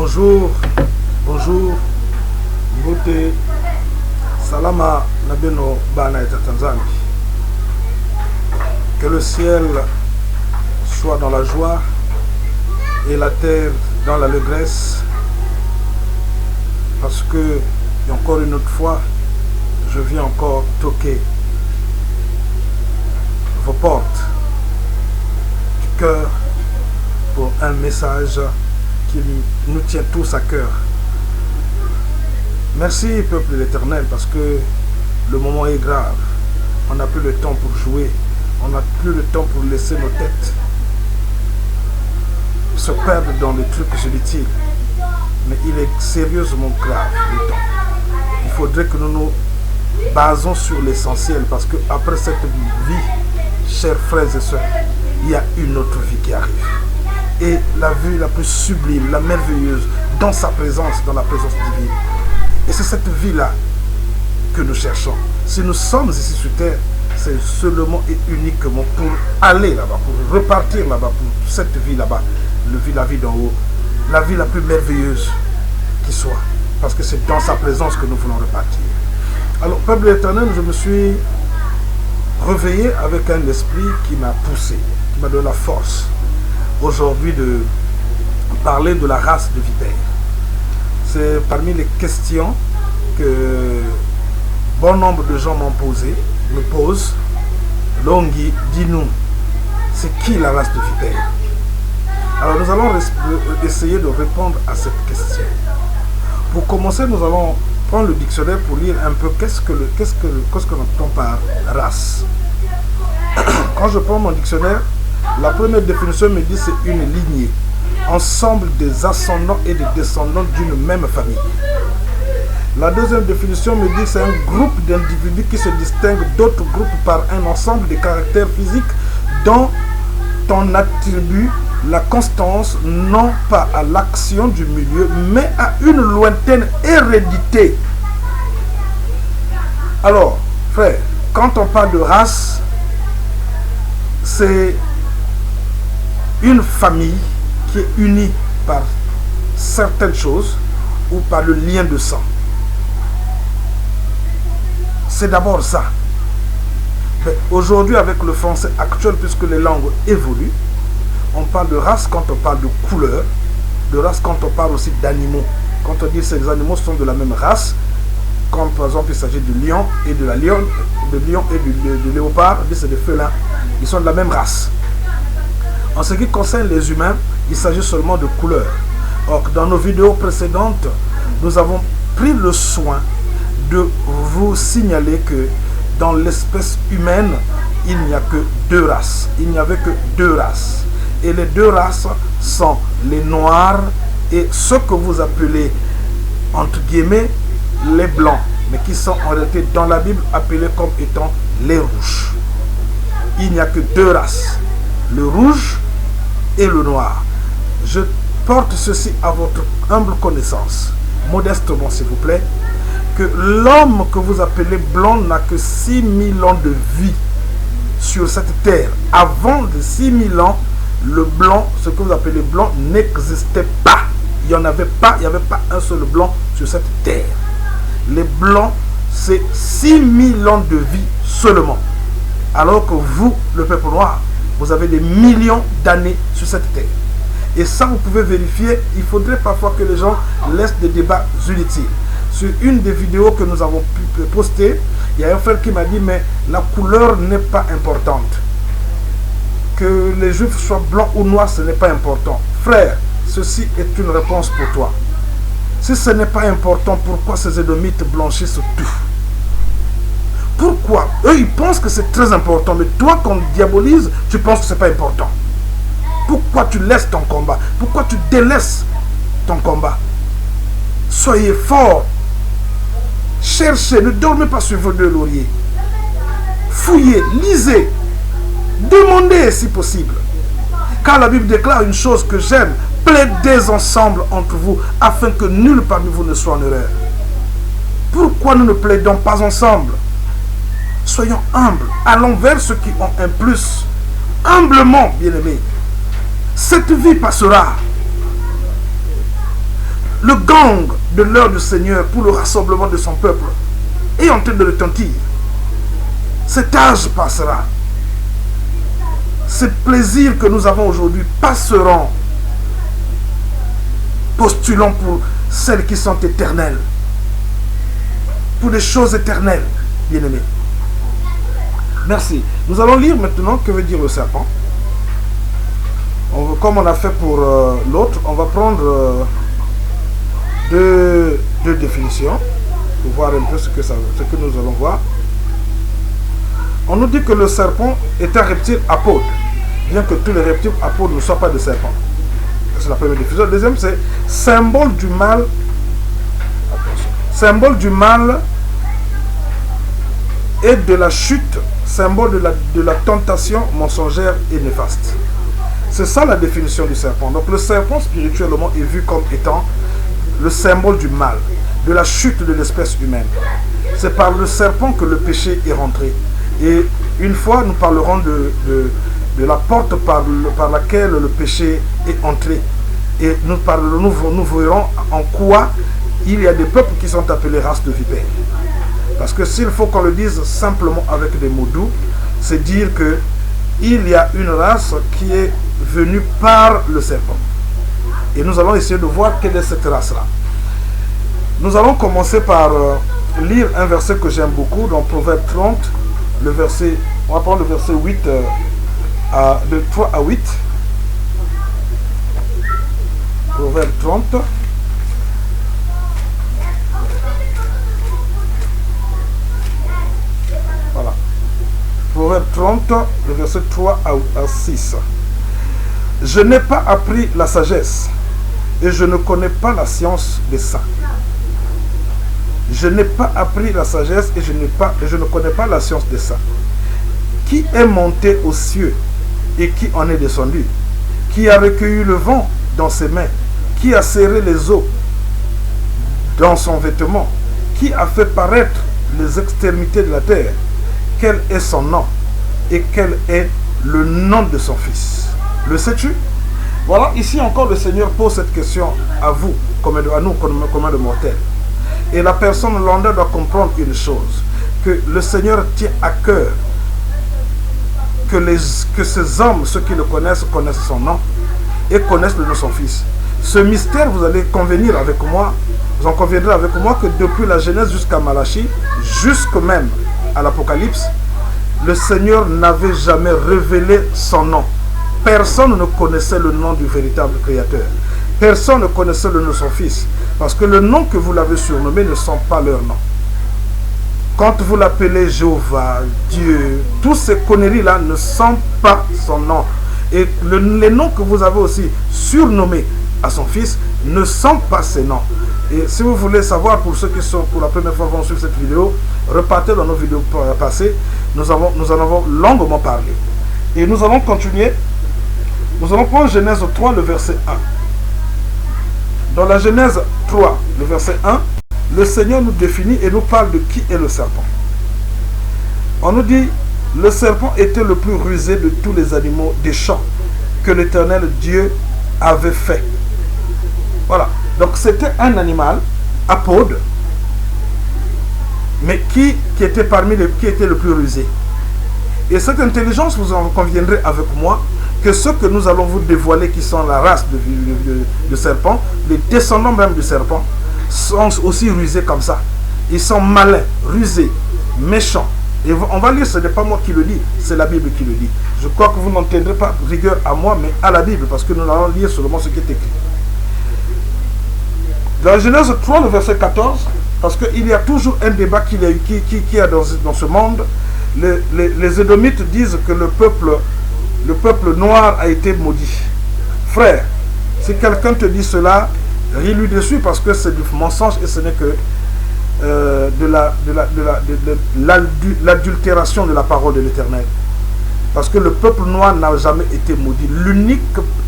Bonjour, bonjour, Mbote, Salama Nabeno Bana et Tanzanie. Que le ciel soit dans la joie et la terre dans l'allégresse, parce que, et encore une autre fois, je viens encore toquer vos portes du cœur pour un message qui nous tient tous à cœur. Merci, peuple de l'Éternel, parce que le moment est grave. On n'a plus le temps pour jouer. On n'a plus le temps pour laisser nos têtes se perdre dans les trucs inutiles. Mais il est sérieusement grave le temps. Il faudrait que nous nous basons sur l'essentiel, parce qu'après cette vie, chers frères et sœurs, il y a une autre vie qui arrive. Et la vie la plus sublime, la merveilleuse, dans sa présence, dans la présence divine. Et c'est cette vie-là que nous cherchons. Si nous sommes ici sur terre, c'est seulement et uniquement pour aller là-bas, pour repartir là-bas, pour cette vie là-bas, la vie d'en haut, la vie la plus merveilleuse qui soit. Parce que c'est dans sa présence que nous voulons repartir. Alors, peuple éternel, je me suis réveillé avec un esprit qui m'a poussé, qui m'a donné la force aujourd'hui de parler de la race de vipères. C'est parmi les questions que bon nombre de gens me posent. Longhi, dis-nous, c'est qui la race de vipères? Alors nous allons essayer de répondre à cette question. Pour commencer, nous allons prendre le dictionnaire pour lire un peu qu'est-ce que l'on entend par race. Quand je prends mon dictionnaire, la première définition me dit que c'est une lignée, ensemble des ascendants et des descendants d'une même famille. La deuxième définition me dit que c'est un groupe d'individus qui se distingue d'autres groupes par un ensemble de caractères physiques dont on attribue la constance non pas à l'action du milieu, mais à une lointaine hérédité. Alors, frère, quand on parle de race, c'est une famille qui est unie par certaines choses ou par le lien de sang. C'est d'abord ça. Aujourd'hui, avec le français actuel, puisque les langues évoluent, on parle de race quand on parle de couleur, de race quand on parle aussi d'animaux. Quand on dit que ces animaux sont de la même race, comme par exemple il s'agit du lion et de la lionne, de lion et du léopard, c'est des félins, ils sont de la même race. En ce qui concerne les humains, il s'agit seulement de couleur. Or, dans nos vidéos précédentes, nous avons pris le soin de vous signaler que dans l'espèce humaine, il n'y a que deux races. Il n'y avait que deux races. Et les deux races sont les noirs et ce que vous appelez, entre guillemets, les blancs, mais qui sont en réalité dans la Bible appelés comme étant les rouges. Il n'y a que deux races, le rouge et le noir. Je porte ceci à votre humble connaissance, modestement s'il vous plaît, que l'homme que vous appelez blanc n'a que 6000 ans de vie sur cette terre. Avant de 6000 ans, le blanc, ce que vous appelez blanc, n'existait pas. Il n'y en avait pas, il n'y avait pas un seul blanc sur cette terre. Les blancs, c'est 6000 ans de vie seulement. Alors que vous, le peuple noir, vous avez des millions d'années sur cette terre. Et ça, vous pouvez vérifier. Il faudrait parfois que les gens laissent des débats inutiles. Sur une des vidéos que nous avons pu poster, il y a un frère qui m'a dit, mais la couleur n'est pas importante. Que les juifs soient blancs ou noirs, ce n'est pas important. Frère, ceci est une réponse pour toi. Si ce n'est pas important, pourquoi ces édomites blanchissent tout? Pourquoi? Eux, ils pensent que c'est très important, mais toi, qu'on diabolise, tu penses que ce n'est pas important. Pourquoi tu laisses ton combat? Pourquoi tu délaisses ton combat? Soyez forts. Cherchez, ne dormez pas sur vos deux lauriers. Fouillez, lisez, demandez si possible. Car la Bible déclare une chose que j'aime: plaidez ensemble entre vous, afin que nul parmi vous ne soit en erreur. Pourquoi nous ne plaidons pas ensemble? Soyons humbles, allons vers ceux qui ont un plus. Humblement, bien-aimés. Cette vie passera. Le gang de l'heure du Seigneur pour le rassemblement de son peuple est en train de retentir. Cet âge passera. Ces plaisirs que nous avons aujourd'hui passeront. Postulons pour celles qui sont éternelles. Pour des choses éternelles, bien-aimés. Merci. Nous allons lire maintenant que veut dire le serpent. Comme on a fait pour l'autre, on va prendre deux définitions pour voir un peu ce que nous allons voir. On nous dit que le serpent est un reptile apôtre, bien que tous les reptiles apôtres ne soient pas des serpents. C'est la première définition. La deuxième, c'est symbole du mal. Attention. Symbole du mal et de la chute, symbole de la tentation mensongère et néfaste. C'est ça la définition du serpent. Donc le serpent spirituellement est vu comme étant le symbole du mal, de la chute de l'espèce humaine. C'est par le serpent que le péché est rentré. Et une fois, nous parlerons de la porte par laquelle le péché est entré. Et nous verrons en quoi il y a des peuples qui sont appelés races de vipères. Parce que s'il faut qu'on le dise simplement avec des mots doux, c'est dire que il y a une race qui est venue par le serpent. Et nous allons essayer de voir quelle est cette race-là. Nous allons commencer par lire un verset que j'aime beaucoup, dans Proverbe 30, le verset, on va prendre le verset 8, de 3 à 8. Proverbe 30. Voilà. Proverbe 30, le verset 3 à 6. Je n'ai pas appris la sagesse et je ne connais pas la science des saints. Je n'ai pas appris la sagesse et je ne connais pas la science des saints. Qui est monté aux cieux et qui en est descendu? Qui a recueilli le vent dans ses mains? Qui a serré les eaux dans son vêtement? Qui a fait paraître les extrémités de la terre? Quel est son nom? Et quel est le nom de son fils? Le sais-tu? Voilà, ici encore le Seigneur pose cette question à vous, à nous, comme de mortels. Et la personne lambda doit comprendre une chose, que le Seigneur tient à cœur que ces hommes, ceux qui le connaissent son nom et connaissent le nom de son fils. Ce mystère, vous allez convenir avec moi, vous en conviendrez avec moi que depuis la Genèse jusqu'à Malachie, jusque même à l'Apocalypse, le Seigneur n'avait jamais révélé son nom. Personne ne connaissait le nom du véritable Créateur. Personne ne connaissait le nom de son fils. Parce que le nom que vous l'avez surnommé ne sont pas leur nom. Quand vous l'appelez Jéhovah, Dieu, toutes ces conneries-là ne sont pas son nom. Et les noms que vous avez aussi surnommés à son fils ne sont pas ses noms. Et si vous voulez savoir, pour ceux qui sont pour la première fois vont suivre cette vidéo, repartez dans nos vidéos passées, nous en avons longuement parlé. Et nous allons continuer. Nous allons prendre Genèse 3, le verset 1. Dans la Genèse 3, le verset 1, le Seigneur nous définit et nous parle de qui est le serpent. On nous dit, le serpent était le plus rusé de tous les animaux des champs que l'Éternel Dieu avait fait. Voilà. Donc c'était un animal apôde, mais qui était qui était le plus rusé. Et cette intelligence, vous en conviendrez avec moi, que ceux que nous allons vous dévoiler, qui sont la race de serpent, les descendants même du serpent, sont aussi rusés comme ça. Ils sont malins, rusés, méchants. Et on va lire, ce n'est pas moi qui le dis, c'est la Bible qui le dit. Je crois que vous n'entendrez pas rigueur à moi, mais à la Bible, parce que nous allons lire seulement ce qui est écrit. Dans la Genèse 3, le verset 14, parce qu'il y a toujours un débat qu'il y a dans ce monde. Les Édomites disent que le peuple noir a été maudit. Frère, si quelqu'un te dit cela, ris-lui dessus, parce que c'est du mensonge et ce n'est que de l'adultération de la parole de l'Éternel. Parce que le peuple noir n'a jamais été maudit. L'unique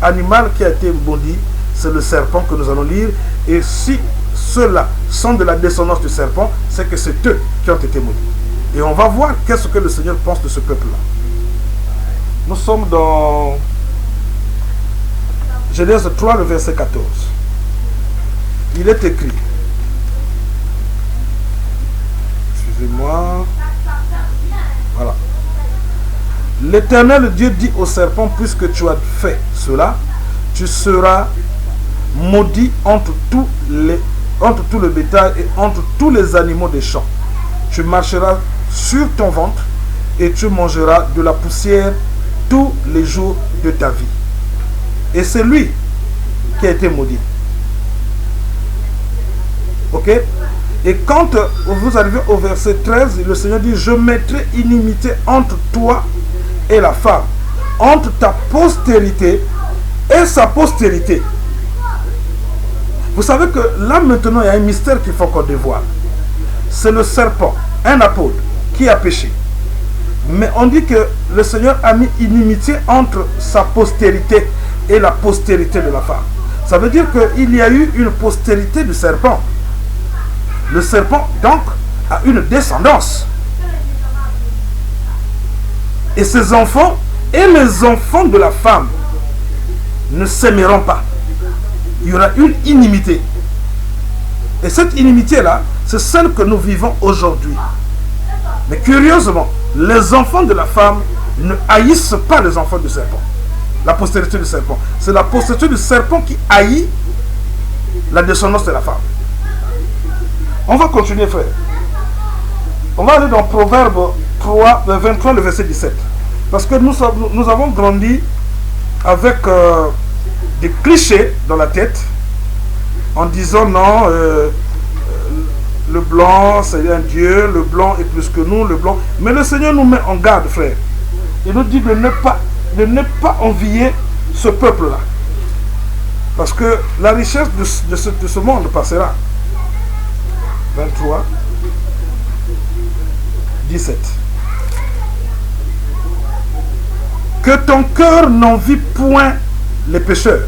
animal qui a été maudit, c'est le serpent que nous allons lire. Et si ceux-là sont de la descendance du serpent, c'est que c'est eux qui ont été maudits. Et on va voir qu'est-ce que le Seigneur pense de ce peuple-là. Nous sommes dans Genèse 3, le verset 14. il est écrit, excusez-moi, voilà. L'Éternel Dieu dit au serpent, puisque tu as fait cela, tu seras maudit entre tout le bétail et entre tous les animaux des champs. Tu marcheras sur ton ventre et tu mangeras de la poussière tous les jours de ta vie. Et c'est lui qui a été maudit. Ok? Et quand vous arrivez au verset 13, le Seigneur dit, je mettrai inimitié entre toi et la femme, entre ta postérité et sa postérité. Vous savez que là maintenant il y a un mystère qu'il faut qu'on dévoile. C'est le serpent, un apôtre, qui a péché. Mais on dit que le Seigneur a mis inimitié entre sa postérité et la postérité de la femme. Ça veut dire qu'il y a eu une postérité du serpent. Le serpent donc a une descendance. Et ses enfants et les enfants de la femme ne s'aimeront pas. Il y aura une inimité. Et cette inimité-là, c'est celle que nous vivons aujourd'hui. Mais curieusement, les enfants de la femme ne haïssent pas les enfants du serpent. La postérité du serpent. C'est la postérité du serpent qui haït la descendance de la femme. On va continuer, frère. On va aller dans Proverbe 3, 23, le verset 17. Parce que nous avons grandi avec des clichés dans la tête, en disant non, le blanc c'est un Dieu, le blanc est plus que nous, le blanc. Mais le Seigneur nous met en garde, frère. Il nous dit de ne pas envier ce peuple-là. Parce que la richesse de ce monde passera. 23, 17. Que ton cœur n'envie point les pécheurs,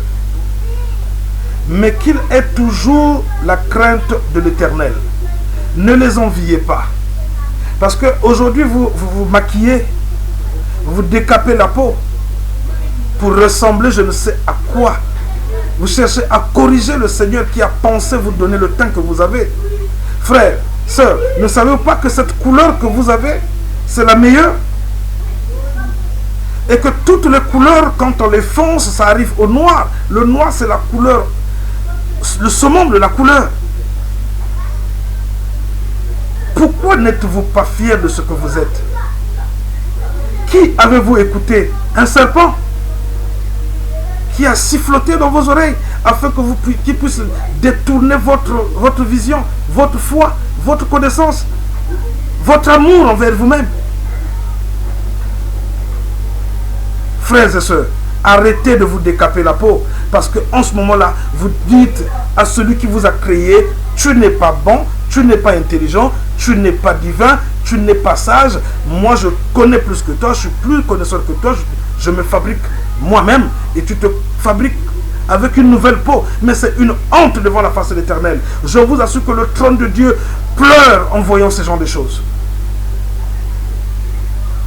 mais qu'il ait toujours la crainte de l'Éternel. Ne les enviez pas. Parce qu'aujourd'hui, vous maquillez, vous décapez la peau pour ressembler je ne sais à quoi. Vous cherchez à corriger le Seigneur qui a pensé vous donner le temps que vous avez. Frères, sœurs, ne savez-vous pas que cette couleur que vous avez, c'est la meilleure? Et que toutes les couleurs, quand on les fonce, ça arrive au noir. Le noir, c'est la couleur, le summum de la couleur. Pourquoi n'êtes-vous pas fiers de ce que vous êtes? Qui avez-vous écouté? Un serpent qui a siffloté dans vos oreilles afin que qu'il puisse détourner votre vision, votre foi, votre connaissance, votre amour envers vous-même. Frères et sœurs, arrêtez de vous décaper la peau, parce qu'en ce moment-là, vous dites à celui qui vous a créé, tu n'es pas bon, tu n'es pas intelligent, tu n'es pas divin, tu n'es pas sage, moi je connais plus que toi, je suis plus connaisseur que toi, je me fabrique moi-même, et tu te fabriques avec une nouvelle peau. Mais c'est une honte devant la face de l'Éternel. Je vous assure que le trône de Dieu pleure en voyant ce genre de choses.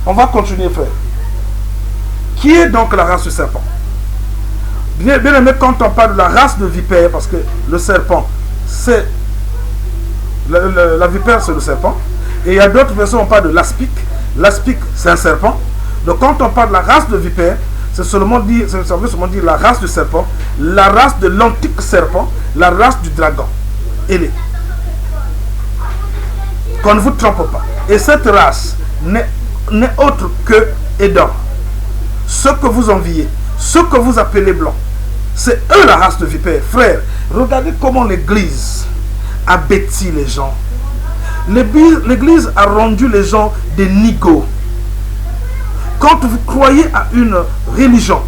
On va continuer, frère. Qui est donc la race du serpent? Bien aimé, quand on parle de la race de vipère, parce que le serpent, c'est... La vipère, c'est le serpent. Et il y a d'autres versions, on parle de l'aspic. L'aspic, c'est un serpent. Donc quand on parle de la race de vipère, ça veut seulement dire la race du serpent, la race de l'antique serpent, la race du dragon. Elle est. Qu'on ne vous trompe pas. Et cette race n'est autre que Édom. Ce que vous enviez, ce que vous appelez blanc, c'est eux la race de vipère. Frère, regardez comment l'Église a bêti les gens. L'Église a rendu les gens des nigauds. Quand vous croyez à une religion,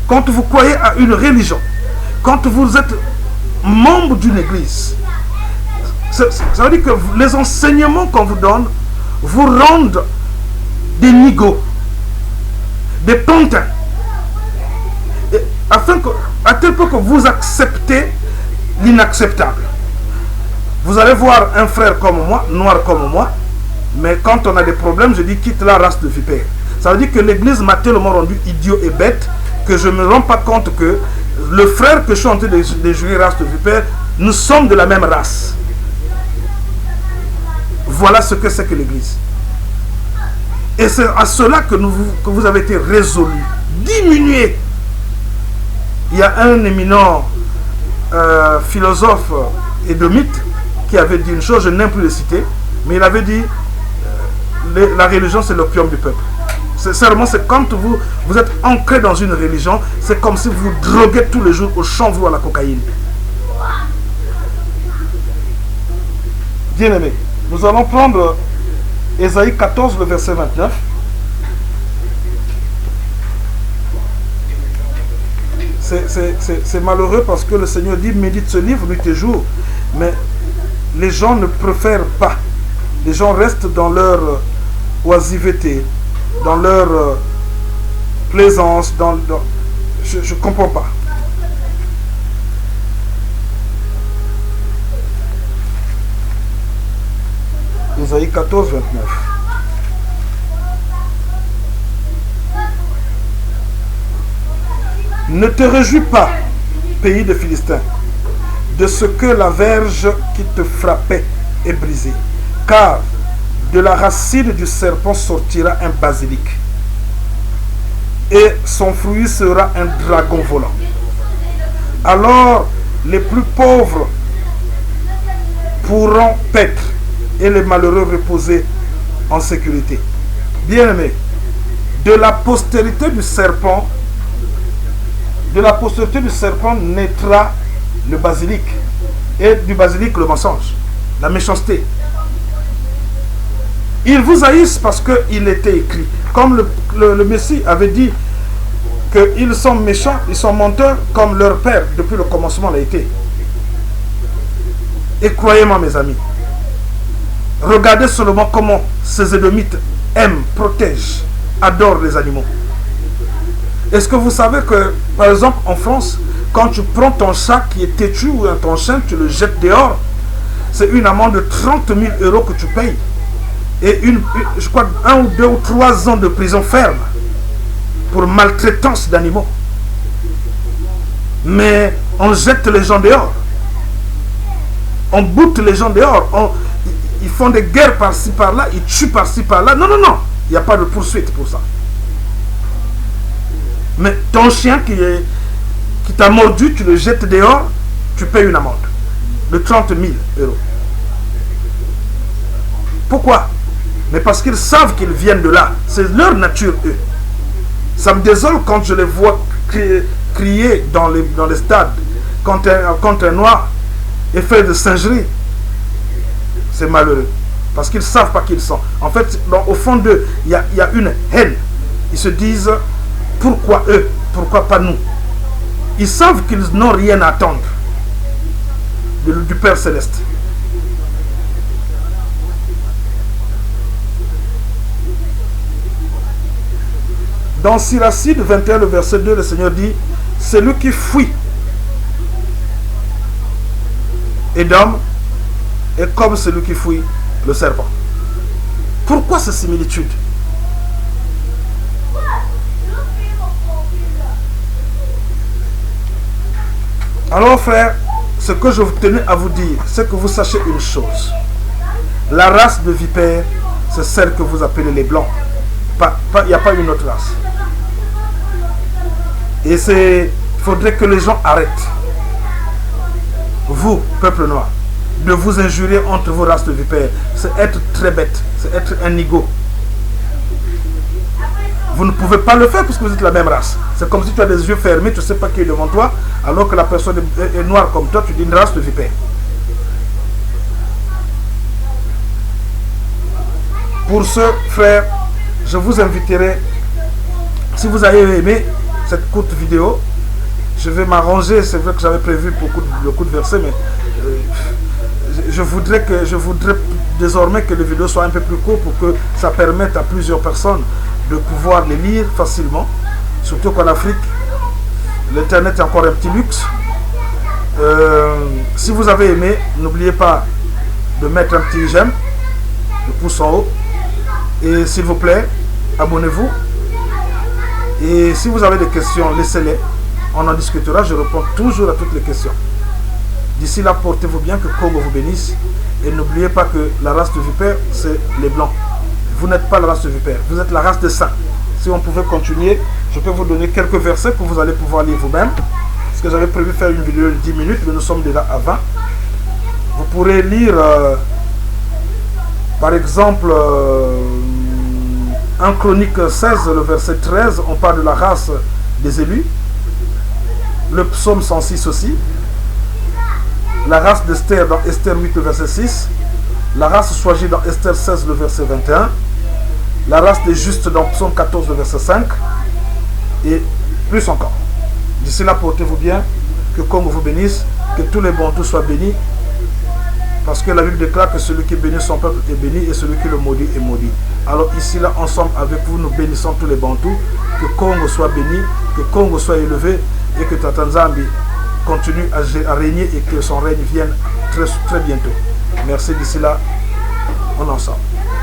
quand vous croyez à une religion, quand vous êtes membre d'une église, ça veut dire que les enseignements qu'on vous donne vous rendent des nigauds, des pantins, à tel point que vous acceptez l'inacceptable. Vous allez voir un frère comme moi, noir comme moi, mais quand on a des problèmes, je dis quitte la race de vipère. Ça veut dire que l'église m'a tellement rendu idiot et bête que je ne me rends pas compte que le frère que je suis en train de juger, race de vipère, nous sommes de la même race. Voilà ce que c'est que l'Église. Et c'est à cela que vous avez été résolus. Diminuer. Il y a un éminent philosophe édomite qui avait dit une chose, je n'aime plus le citer, mais il avait dit la religion c'est l'opium du peuple. Sincèrement, c'est quand vous êtes ancré dans une religion, c'est comme si vous droguez tous les jours au chanvre ou à la cocaïne. Bien aimé, nous allons prendre Ésaïe 14, le verset 29. C'est malheureux parce que le Seigneur dit médite ce livre nuit et jour, mais les gens ne préfèrent pas. Les gens restent dans leur oisiveté, dans leur plaisance, je ne comprends pas. Ésaïe 14, 29. Ne te réjouis pas, pays de Philistins, de ce que la verge qui te frappait est brisée, car de la racine du serpent sortira un basilic, et son fruit sera un dragon volant. Alors les plus pauvres pourront paître, et les malheureux reposer en sécurité. Bien-aimés, de la postérité du serpent naîtra le basilic, et du basilic le mensonge, la méchanceté. Ils vous haïssent parce qu'il était écrit, comme le Messie avait dit qu'ils sont méchants, ils sont menteurs comme leur père depuis le commencement l'a été. Et croyez-moi mes amis, regardez seulement comment ces Édomites aiment, protègent, adorent les animaux. Est-ce que vous savez que, par exemple, en France, quand tu prends ton chat qui est têtu ou ton chien, tu le jettes dehors, c'est une amende de 30 000 € que tu payes. Et je crois 1 ou 2 ou 3 ans de prison ferme pour maltraitance d'animaux. Mais on jette les gens dehors. On boute les gens dehors. Ils font des guerres par-ci par-là, ils tuent par-ci par-là. Non, non, non. Il n'y a pas de poursuite pour ça. Mais ton chien qui t'a mordu, tu le jettes dehors, tu payes une amende de 30 000 €. Pourquoi? Mais parce qu'ils savent qu'ils viennent de là. C'est leur nature, eux. Ça me désole quand je les vois crier dans les stades contre un noir et faire de singerie. C'est malheureux. Parce qu'ils ne savent pas qui ils sont. En fait, au fond d'eux, il y a une haine. Ils se disent, pourquoi eux? Pourquoi pas nous? Ils savent qu'ils n'ont rien à attendre du Père Céleste. Dans Siracide 21, le verset 2, le Seigneur dit, celui qui fuit Édom est comme celui qui fuit le serpent. Pourquoi ces similitudes? Alors frère, ce que je tenais à vous dire, c'est que vous sachiez une chose. La race de vipères, c'est celle que vous appelez les blancs. Il n'y a pas une autre race. Et il faudrait que les gens arrêtent, vous, peuple noir, de vous injurier entre vos races de vipères. C'est être très bête, c'est être un nigo. Vous ne pouvez pas le faire puisque vous êtes la même race. C'est comme si tu as des yeux fermés, tu ne sais pas qui est devant toi, alors que la personne est noire comme toi, tu dis une race de vipères. Pour ce, frère, je vous inviterai, si vous avez aimé cette courte vidéo, je vais m'arranger. C'est vrai que j'avais prévu beaucoup le coup de verset, mais je voudrais désormais que les vidéos soient un peu plus courtes pour que ça permette à plusieurs personnes de pouvoir les lire facilement. Surtout qu'en Afrique, l'internet est encore un petit luxe. Si vous avez aimé, n'oubliez pas de mettre un petit j'aime, le pouce en haut, et s'il vous plaît, abonnez-vous. Et si vous avez des questions, laissez-les. On en discutera, je réponds toujours à toutes les questions. D'ici là, portez-vous bien, que Congo vous bénisse. Et n'oubliez pas que la race de vipère, c'est les blancs. Vous n'êtes pas la race de vipère, vous êtes la race des saints. Si on pouvait continuer, je peux vous donner quelques versets que vous allez pouvoir lire vous-même. Parce que j'avais prévu faire une vidéo de 10 minutes, mais nous sommes déjà à 20. Vous pourrez lire, par exemple, 1 Chronique 16, le verset 13, on parle de la race des élus. Le psaume 106 aussi. La race d'Esther dans Esther 8, le verset 6. La race choisie dans Esther 16, le verset 21. La race des justes dans Psaume 14, le verset 5. Et plus encore. D'ici là, portez-vous bien. Que Congo vous bénisse. Que tous les bantous soient bénis. Parce que la Bible déclare que celui qui bénit son peuple est béni et celui qui le maudit est maudit. Alors ici, là, ensemble avec vous, nous bénissons tous les bantous. Que Congo soit béni. Que Congo soit élevé. Et que Tata Nzambi continue à régner et que son règne vienne très, très bientôt. Merci, d'ici là, on est ensemble.